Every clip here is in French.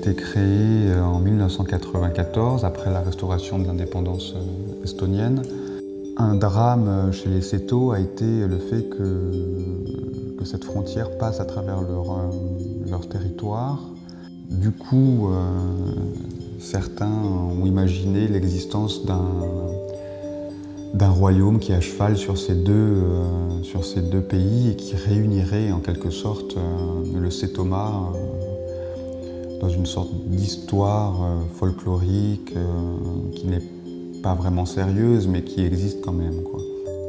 été créé en 1994, après la restauration de l'indépendance estonienne. Un drame chez les Seto a été le fait que cette frontière passe à travers leur territoire. Du coup, certains ont imaginé l'existence d'un royaume qui est à cheval sur ces deux pays et qui réunirait en quelque sorte le Setomaa dans une sorte d'histoire folklorique qui n'est pas vraiment sérieuse mais qui existe quand même, quoi.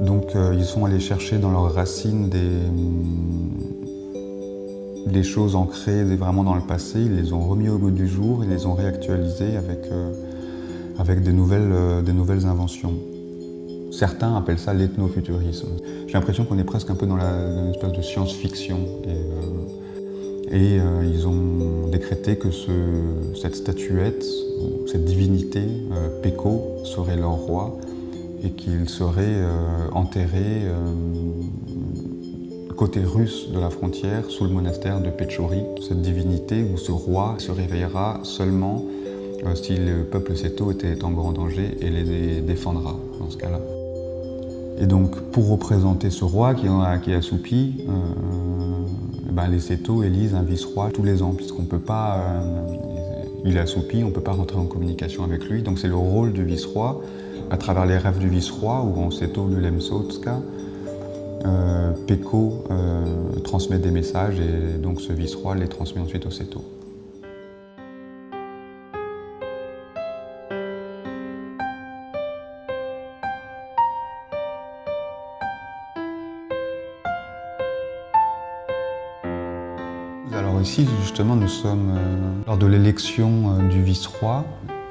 Donc ils sont allés chercher dans leurs racines des choses ancrées vraiment dans le passé, ils les ont remis au goût du jour, ils les ont réactualisées avec des nouvelles inventions. Certains appellent ça l'ethnofuturisme. J'ai l'impression qu'on est presque un peu dans une espèce de science-fiction. Et ils ont décrété que cette statuette, cette divinité, Peko, serait leur roi et qu'il serait enterré côté russe de la frontière, sous le monastère de Pechori. Cette divinité ou ce roi se réveillera seulement si le peuple Seto était en grand danger et les défendra dans ce cas-là. Et donc, pour représenter ce roi qui est assoupi, les Seto élisent un vice-roi tous les ans, puisqu'on ne peut pas, il est assoupi, on ne peut pas rentrer en communication avec lui. Donc c'est le rôle du vice-roi, à travers les rêves du vice-roi, ou en Seto Lulemsotska, Peko transmet des messages et donc ce vice-roi les transmet ensuite au Seto. Alors ici, justement, nous sommes lors de l'élection du vice-roi.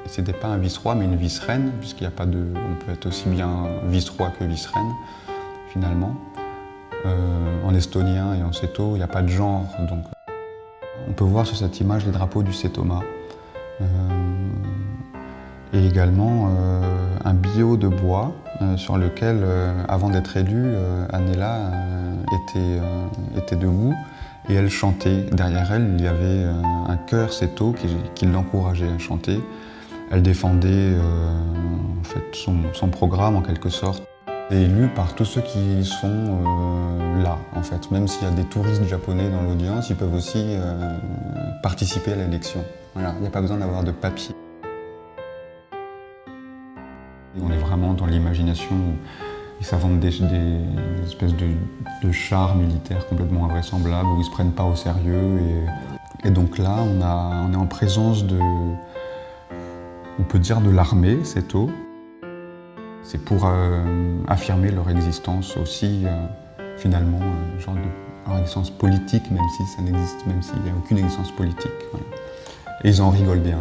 Ce n'était pas un vice-roi, mais une vice-reine, puisqu'il n'y a pas de... On peut être aussi bien vice-roi que vice-reine, finalement. En estonien et en seto, il n'y a pas de genre, donc on peut voir sur cette image les drapeaux du Setomaa. Et également un bio de bois sur lequel, avant d'être élue, Annela était debout. Et elle chantait. Derrière elle, il y avait un chœur Seto qui l'encourageait à chanter. Elle défendait en fait, son programme en quelque sorte. Elle est élue par tous ceux qui sont là, en fait. Même s'il y a des touristes japonais dans l'audience, ils peuvent aussi participer à l'élection. Voilà, il n'y a pas besoin d'avoir de papier. On est vraiment dans l'imagination. Ils s'inventent des espèces de chars militaires complètement invraisemblables où ils ne se prennent pas au sérieux. Et donc là, on est en présence on peut dire de l'armée Seto. C'est pour affirmer leur existence aussi, finalement, genre leur existence politique, même si ça n'existe, même s'il n'y a aucune existence politique. Voilà. Et ils en rigolent bien.